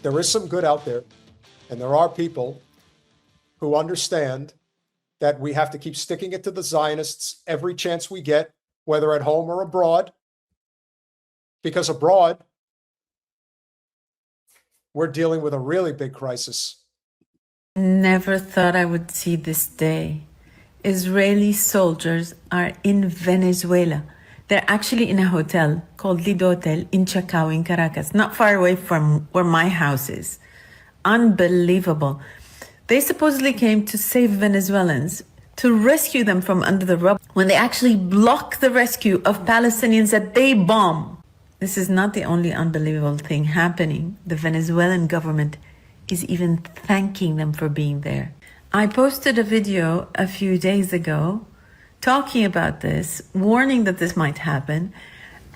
there is some good out there, and there are people who understand that we have to keep sticking it to the Zionists every chance we get, whether at home or abroad, because abroad, we're dealing with a really big crisis. Never thought I would see this day. Israeli soldiers are in Venezuela. They're actually in a hotel called Lido Hotel in Chacao in Caracas, not far away from where my house is. Unbelievable. They supposedly came to save Venezuelans, to rescue them from under the rubble, when they actually block the rescue of Palestinians that they bomb. This is not the only unbelievable thing happening. The Venezuelan government is even thanking them for being there. I posted a video a few days ago talking about this, warning that this might happen,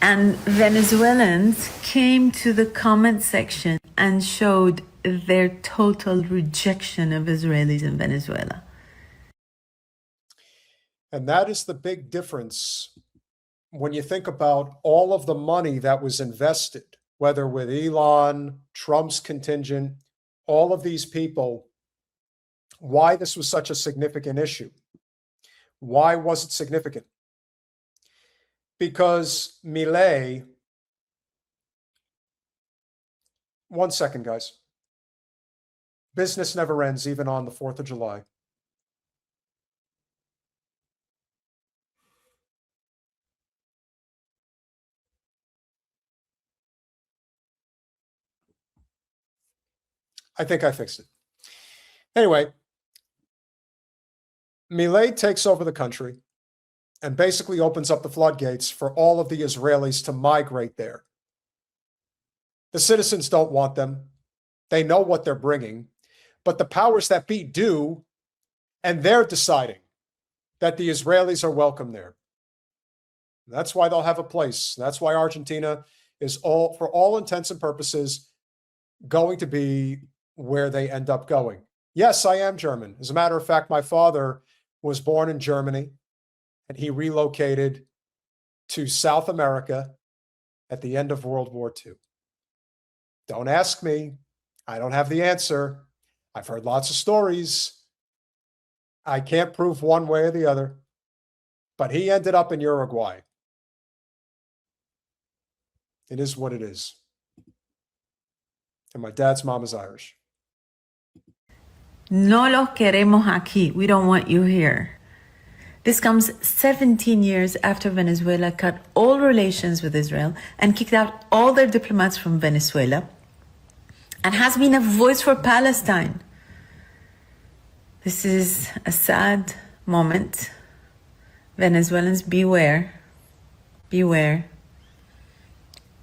and Venezuelans came to the comment section and showed their total rejection of Israelis in Venezuela. And that is the big difference when you think about all of the money that was invested, whether with Elon, Trump's contingent, all of these people, why this was such a significant issue. Why was it significant? Because Milei, one second, guys. Business never ends, even on the 4th of July. I think I fixed it. Anyway, Milei takes over the country and basically opens up the floodgates for all of the Israelis to migrate there. The citizens don't want them. They know what they're bringing, but the powers that be do, and they're deciding that the Israelis are welcome there. That's why they'll have a place. That's why Argentina is, for all intents and purposes, going to be where they end up going. Yes, I am German. As a matter of fact, my father was born in Germany, and he relocated to South America at the end of World War II. Don't ask me. I don't have the answer. I've heard lots of stories. I can't prove one way or the other, but he ended up in Uruguay. It is what it is. And my dad's mom is Irish. No los queremos aquí. We don't want you here. This comes 17 years after Venezuela cut all relations with Israel and kicked out all their diplomats from Venezuela, and has been a voice for Palestine. This is a sad moment. Venezuelans, beware. Beware.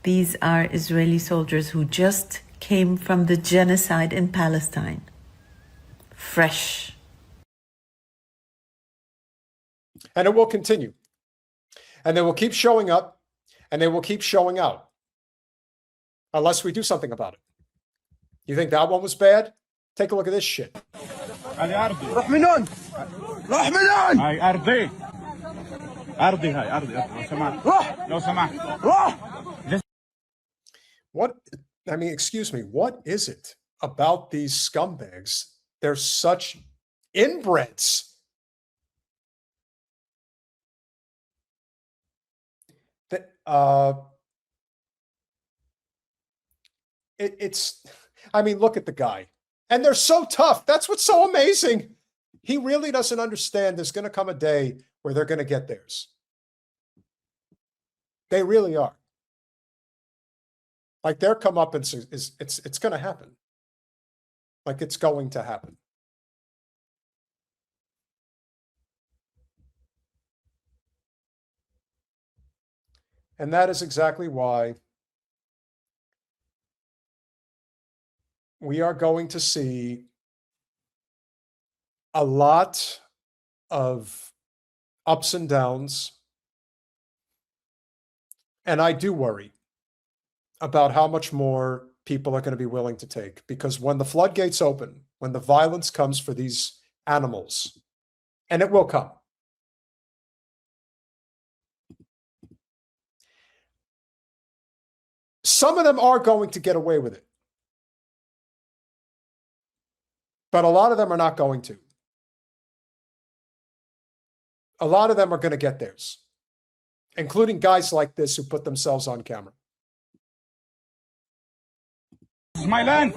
These are Israeli soldiers who just came from the genocide in Palestine. Fresh. And it will continue. And they will keep showing up, and they will keep showing out, unless we do something about it. You think that one was bad? Take a look at this shit. What, I mean, excuse me, what is it about these scumbags? They're such inbreds. That it's, I mean, look at the guy. And they're so tough. That's what's so amazing. He really doesn't understand there's going to come a day where they're going to get theirs. They really are. Like their comeuppance it's going to happen. Like it's going to happen. And that is exactly why we are going to see a lot of ups and downs. And I do worry about how much more people are going to be willing to take, because when the floodgates open, when the violence comes for these animals, and it will come, some of them are going to get away with it. But a lot of them are not going to. A lot of them are going to get theirs, including guys like this who put themselves on camera. This is my land.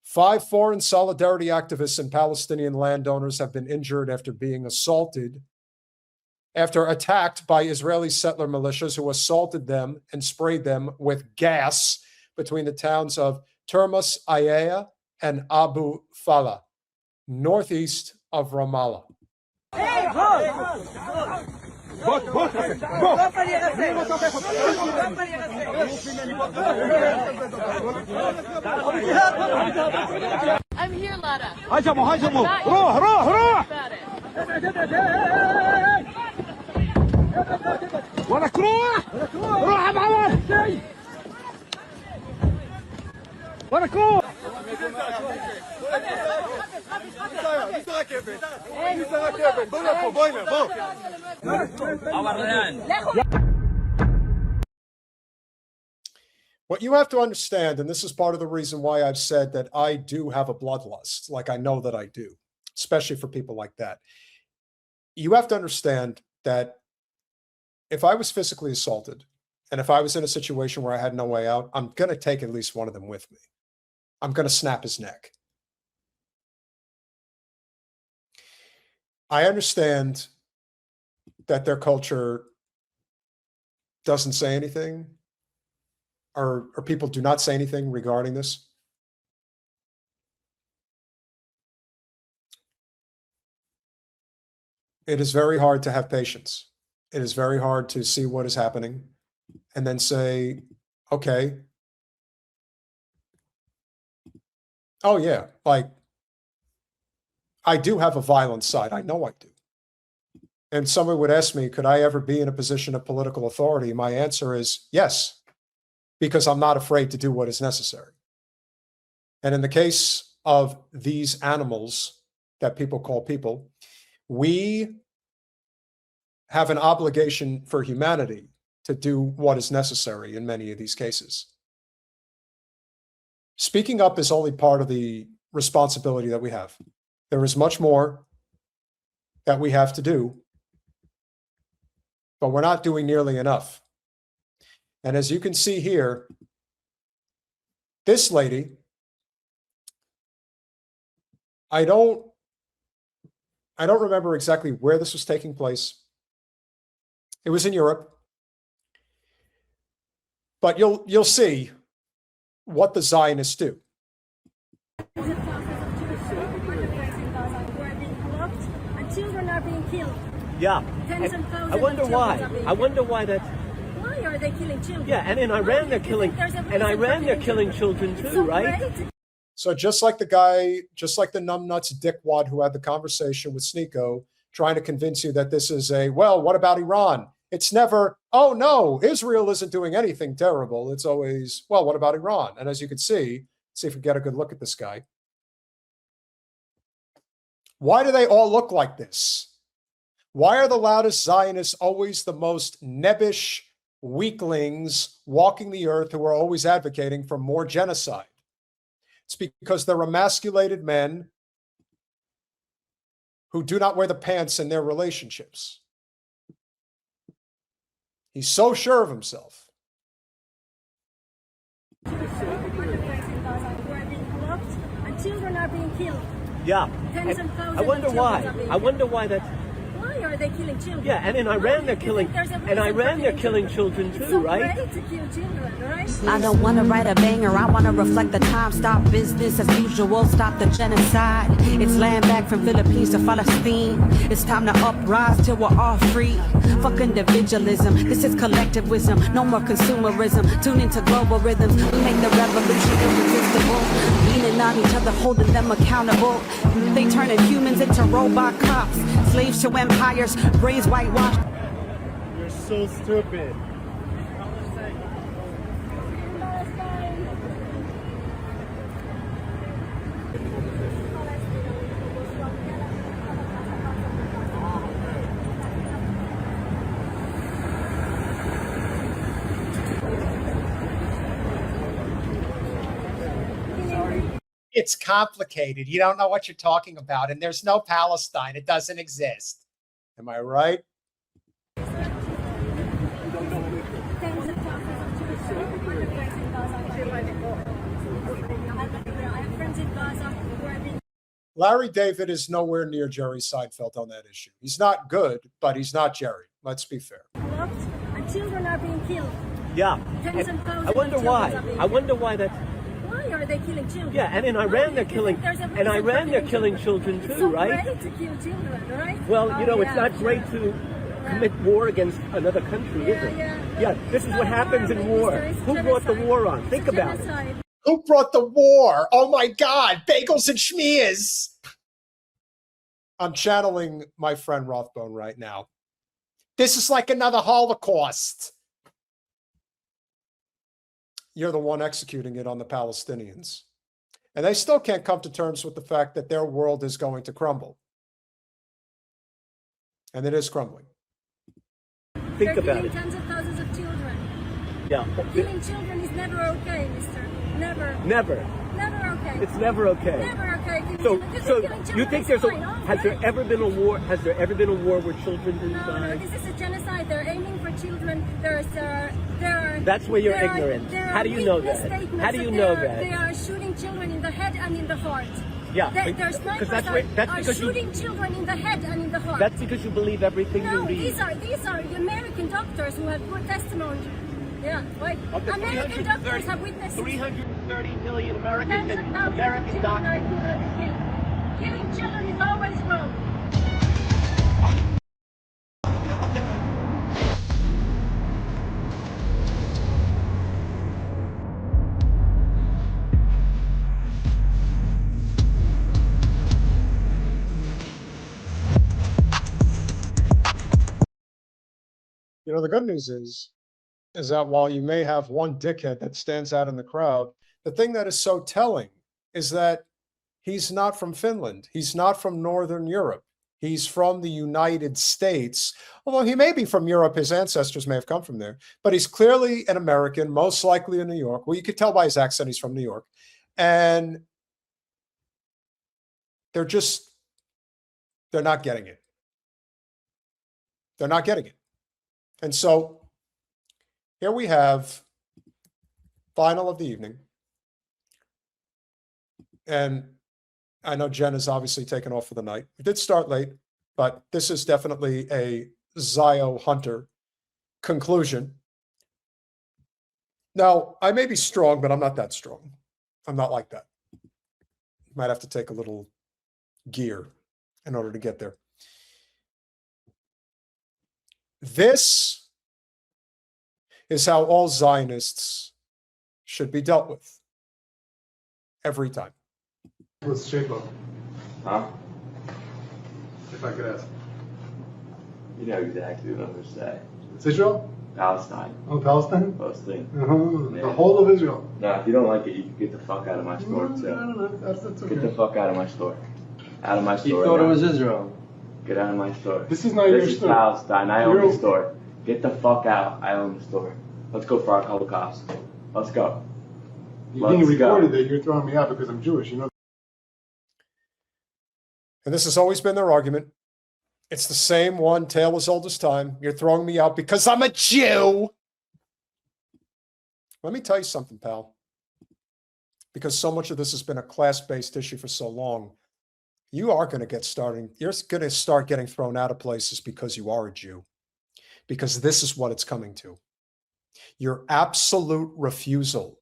Five foreign solidarity activists and Palestinian landowners have been injured after being assaulted, after attacked by Israeli settler militias who assaulted them and sprayed them with gas between the towns of Termus Ayaya and Abu Falah, northeast of Ramallah. I'm here, Lada. هجموا روح ولك روح ابعد ولك روح What you have to understand, and this is part of the reason why I've said that I do have a bloodlust, like I know that I do, especially for people like that. You have to understand that if I was physically assaulted and if I was in a situation where I had no way out, I'm going to take at least one of them with me. I'm going to snap his neck. I understand that their culture doesn't say anything, or people do not say anything regarding this. It is very hard to have patience. It is very hard to see what is happening and then say, okay, oh yeah, like I do have a violent side. I know I do. And someone would ask me, could I ever be in a position of political authority? My answer is yes, because I'm not afraid to do what is necessary. And in the case of these animals that people call people, we have an obligation for humanity to do what is necessary in many of these cases. Speaking up is only part of the responsibility that we have. There is much more that we have to do, but we're not doing nearly enough. And as you can see here, this lady, I don't remember exactly where this was taking place. It was in Europe. But you'll see what the Zionists do. Children are being killed. Yeah. Tens and thousands I wonder of why. children are being I wonder killed. why that. Why are they killing children? Yeah, and in Iran they're killing. In Iran they're killing children too, So right? great. So just like the guy, just like the numbnuts dickwad who had the conversation with Sneeko, trying to convince you that this is a, well, what about Iran? It's never, oh no, Israel isn't doing anything terrible. It's always, well, what about Iran? And as you can see if we get a good look at this guy. Why do they all look like this? Why are the loudest Zionists always the most nebbish weaklings walking the earth who are always advocating for more genocide? It's because they're emasculated men who do not wear the pants in their relationships. He's so sure of himself. And children are being killed. Yeah. Tens And and thousands I wonder of why. children are being I wonder why that. Why are they killing children? Yeah, and in Iran they're killing. In Iran they're killing children It's too, so right? great to kill children, right? I don't wanna write a banger, I wanna reflect the time. Stop business as usual, stop the genocide. It's land back from Philippines to Palestine. It's time to uprise till we're all free. Fuck individualism, this is collective wisdom. No more consumerism, tune into global rhythms. We make the revolution irresistible. Leaning on each other, holding them accountable. They turning humans into robot cops. Slaves to empires, raised whitewashed. You're so stupid. It's complicated. You don't know what you're talking about. And there's no Palestine. It doesn't exist. Am I right? Tens of thousands of children in Gaza. I have friends in Gaza who are being Larry David is nowhere near Jerry Seinfeld on that issue. He's not good, but he's not Jerry. Let's be fair. locked and children are being killed. Yeah. Tens And of thousands I wonder of why. children are being I wonder why that's. Why are they killing children? Yeah, and in Why? Iran they're Do you killing. think there's a In reason for Iran they're killing children It's too, so right? great to kill children, right? Well, you know, Oh, it's yeah, not great sure. to commit war against another country, is it? Yeah. This is It's what not happens war, in war. it's Who brought the genocide. war on? It's Think a about it. genocide. Who brought the war? Oh my God, bagels and schmears. I'm channeling my friend Rothbone right now. This is like another Holocaust. You're the one executing it on the Palestinians. And they still can't come to terms with the fact that their world is going to crumble. And it is crumbling. Think They're about killing it. tens of thousands of children. Yeah. Killing children is never okay, mister. Never. Never. Never okay. It's never okay. Never okay. Killing So, children. so Killing you children think is there's a? fine. Oh, Has there great. ever been a war? Has there ever been a war where children didn't No, die? this is a genocide. They're aiming for children. There are. That's where you're there are- ignorant. there How are do you know witness that? statements How do you that know they are- that? They are shooting children in the head and in the heart. Yeah, Their snipers because that's are because you. shooting children in the head and in the heart. That's because you believe everything you No, read. these are the American doctors who have put testimony. Yeah, right. Of the American doctors have witnessed 330 million Americans tens of and thousands of American children doctors. are killed. Killing children is always wrong. You know, the good news is that while you may have one dickhead that stands out in the crowd, the thing that is so telling is that he's not from Finland. He's not from Northern Europe. He's from the United States. Although he may be from Europe, his ancestors may have come from there, but he's clearly an American, most likely in New York. Well, you could tell by his accent he's from New York. And they're not getting it. They're not getting it. And so here we have final of the evening. And I know Jen is obviously taken off for the night. We did start late, but this is definitely a Zio Hunter conclusion. Now, I may be strong, but I'm not that strong. I'm not like that. Might have to take a little gear in order to get there. This is how all Zionists should be dealt with every time. What's the shape of? Huh? If I could ask. You know exactly what I'm going to say. It's Israel? Palestine. Oh, Palestine? Palestine. Uh-huh. Yeah. The whole of Israel. Now, if you don't like it, you can get the fuck out of my store, No, too. no, that's okay. Get the fuck out of my store. Out of my store. You thought it now. was Israel. Get out of my store. This is not your This is store. Palestine. I own You're- the store. Get the fuck out. I own the store. Let's go for our Holocaust. Let's go. You're being Let's go. recorded that you're throwing me out because I'm Jewish, you know? And this has always been their argument. It's the same one, tale as old as time. You're throwing me out because I'm a Jew. Let me tell you something, pal. Because so much of this has been a class-based issue for so long, you are going to get starting. You're going to start getting thrown out of places because you are a Jew. Because this is what it's coming to. Your absolute refusal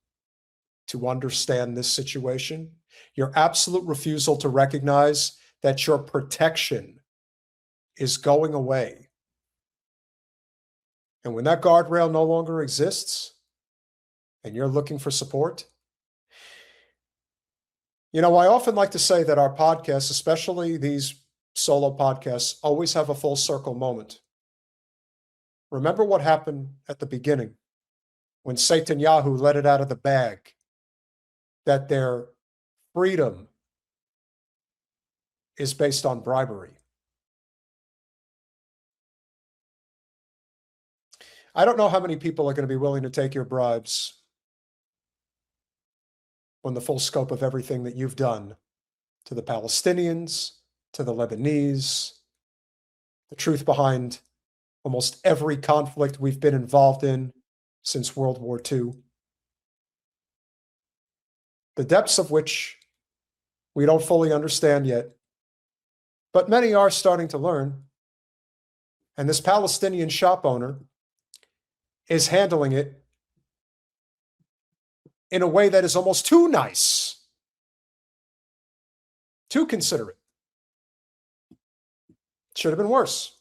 to understand this situation, your absolute refusal to recognize that your protection is going away. And when that guardrail no longer exists and you're looking for support, you know, I often like to say that our podcasts, especially these solo podcasts, always have a full circle moment. Remember what happened at the beginning when Netanyahu let it out of the bag that their freedom is based on bribery. I don't know how many people are going to be willing to take your bribes when the full scope of everything that you've done to the Palestinians, to the Lebanese, the truth behind almost every conflict we've been involved in since World War II, the depths of which we don't fully understand yet, but many are starting to learn. And this Palestinian shop owner is handling it in a way that is almost too nice, too considerate. Should have been worse.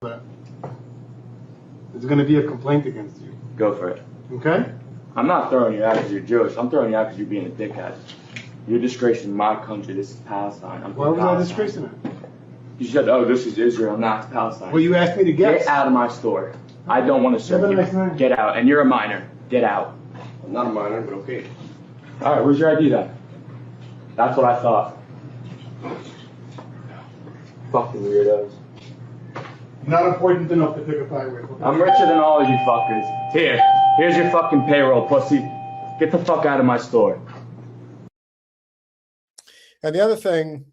There's going to be a complaint against you. Go for it. Okay? I'm not throwing you out because you're Jewish. I'm throwing you out because you're being a dickhead. You're disgracing my country. This is Palestine. I'm Why was I Palestine. disgracing it? You said, oh, this is Israel, not it's Palestine. Well, you asked me to guess. Get out of my store. I don't want to serve Have a you. nice night. Get out. And you're a minor. Get out. I'm not a minor, but okay. All right, where's your ID then? That's what I thought. Fucking weirdos. Not important enough to pick a fight with. I'm richer than all of you fuckers. Here's your fucking payroll, pussy. Get the fuck out of my store. And the other thing,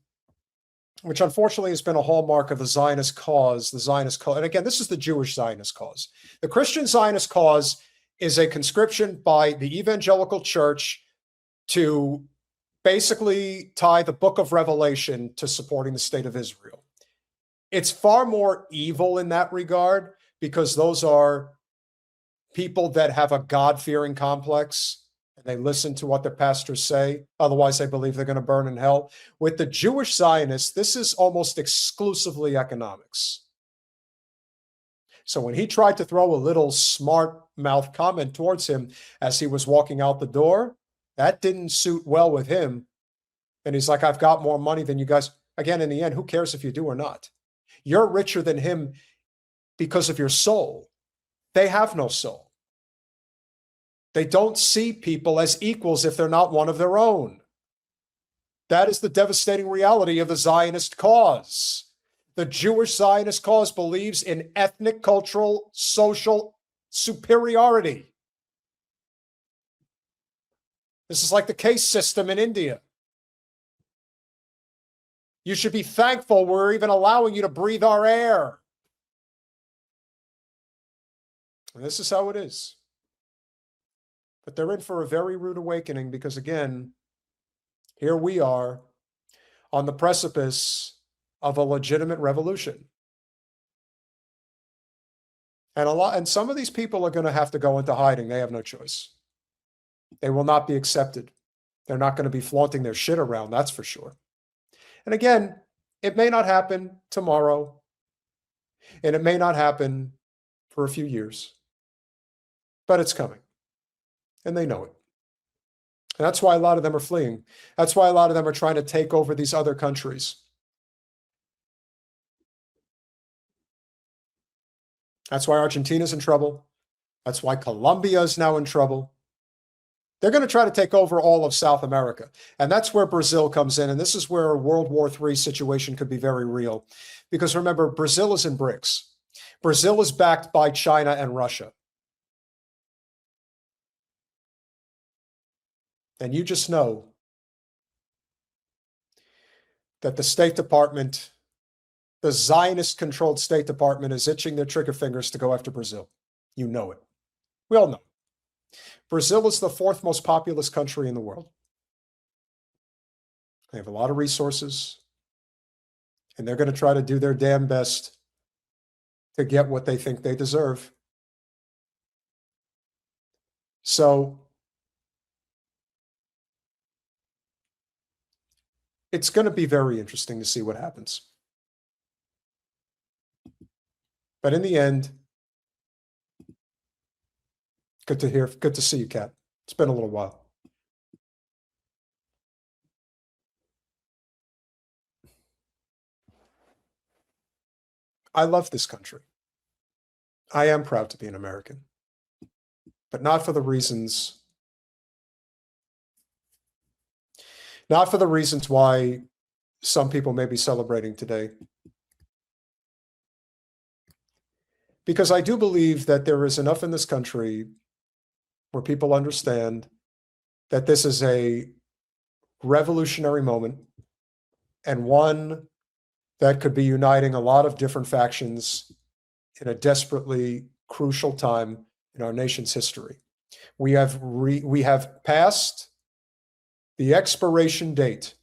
which unfortunately has been a hallmark of the Zionist cause, and again, this is the Jewish Zionist cause. The Christian Zionist cause is a conscription by the evangelical church to basically tie the book of Revelation to supporting the state of Israel. It's far more evil in that regard because those are people that have a God-fearing complex and they listen to what their pastors say. Otherwise, they believe they're going to burn in hell. With the Jewish Zionists, this is almost exclusively economics. So when he tried to throw a little smart-mouth comment towards him as he was walking out the door, that didn't suit well with him. And he's like, I've got more money than you guys. Again, in the end, who cares if you do or not? You're richer than him because of your soul. They have no soul. They don't see people as equals if they're not one of their own. That is the devastating reality of the Zionist cause. The Jewish Zionist cause believes in ethnic, cultural, social superiority. This is like the caste system in India. You should be thankful we're even allowing you to breathe our air. And this is how it is. But they're in for a very rude awakening because, again, here we are on the precipice of a legitimate revolution. And some of these people are going to have to go into hiding. They have no choice. They will not be accepted. They're not going to be flaunting their shit around, that's for sure. And again, it may not happen tomorrow, and it may not happen for a few years, but it's coming, and they know it. And that's why a lot of them are fleeing. That's why a lot of them are trying to take over these other countries. That's why Argentina's in trouble. That's why Colombia is now in trouble. They're going to try to take over all of South America. And that's where Brazil comes in. And this is where a World War III situation could be very real. Because remember, Brazil is in BRICS. Brazil is backed by China and Russia. And you just know that the State Department, the Zionist-controlled State Department, is itching their trigger fingers to go after Brazil. You know it. We all know. Brazil is the fourth most populous country in the world. They have a lot of resources, and they're going to try to do their damn best to get what they think they deserve. So it's going to be very interesting to see what happens. But in the end, good to see you, Kat. It's been a little while. I love this country. I am proud to be an American, but not for the reasons why some people may be celebrating today. Because I do believe that there is enough in this country where people understand that this is a revolutionary moment and one that could be uniting a lot of different factions in a desperately crucial time in our nation's history. We have passed the expiration date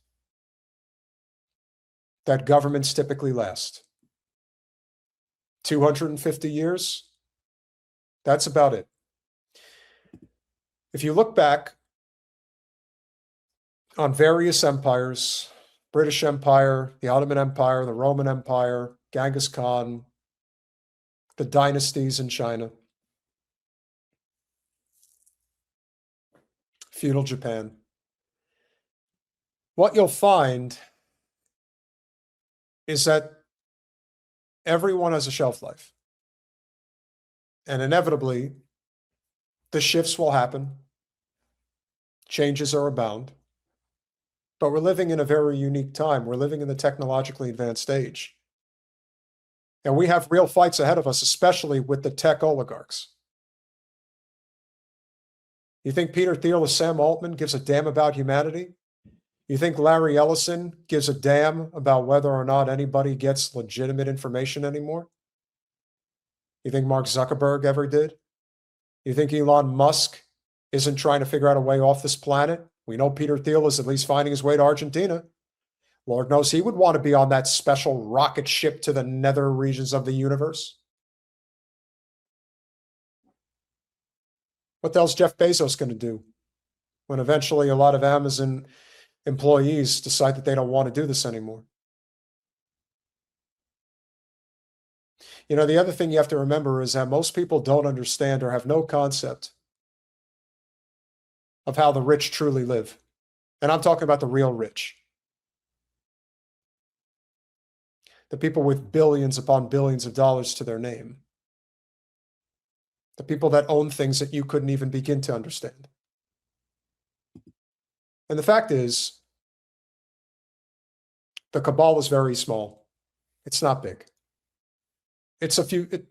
that governments typically last. 250 years, that's about it. If you look back on various empires, British Empire, the Ottoman Empire, the Roman Empire, Genghis Khan, the dynasties in China, feudal Japan, what you'll find is that everyone has a shelf life. And inevitably, the shifts will happen. Changes are abound. But we're living in a very unique time. We're living in the technologically advanced age. And we have real fights ahead of us, especially with the tech oligarchs. You think Peter Thiel or Sam Altman gives a damn about humanity? You think Larry Ellison gives a damn about whether or not anybody gets legitimate information anymore? You think Mark Zuckerberg ever did? You think Elon Musk isn't trying to figure out a way off this planet? We know Peter Thiel is at least finding his way to Argentina. Lord knows he would want to be on that special rocket ship to the nether regions of the universe. What the hell's Jeff Bezos going to do when eventually a lot of Amazon employees decide that they don't want to do this anymore? You know, the other thing you have to remember is that most people don't understand or have no concept of how the rich truly live. And I'm talking about the real rich. The people with billions upon billions of dollars to their name. The people that own things that you couldn't even begin to understand. And the fact is, the cabal is very small. It's not big. It's a few, it's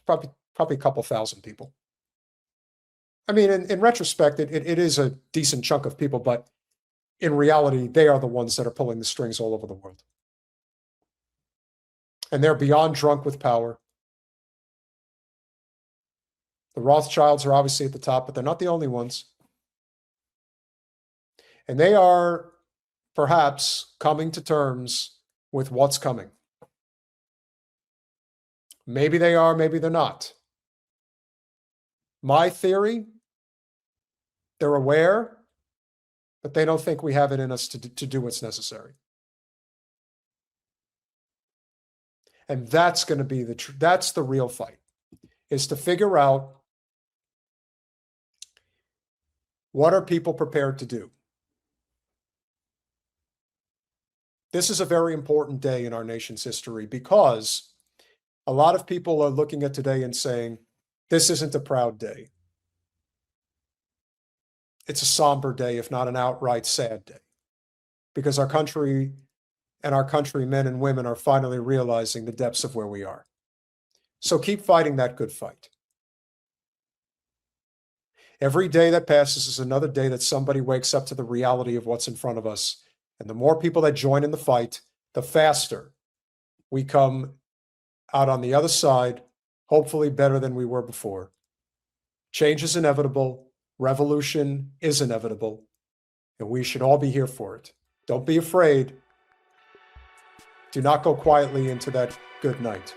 probably a couple thousand people. I mean, in retrospect, it is a decent chunk of people, but in reality, they are the ones that are pulling the strings all over the world. And they're beyond drunk with power. The Rothschilds are obviously at the top, but they're not the only ones. And they are perhaps coming to terms with what's coming. Maybe they are, maybe they're not. My theory, they're aware, but they don't think we have it in us to do what's necessary. And that's going to be that's the real fight, is to figure out what are people prepared to do. This is a very important day in our nation's history because a lot of people are looking at today and saying, this isn't a proud day. It's a somber day, if not an outright sad day, because our country and our countrymen and women are finally realizing the depths of where we are. So keep fighting that good fight. Every day that passes is another day that somebody wakes up to the reality of what's in front of us. And the more people that join in the fight, the faster we come out on the other side, hopefully better than we were before. Change is inevitable. Revolution is inevitable. And we should all be here for it. Don't be afraid. Do not go quietly into that good night.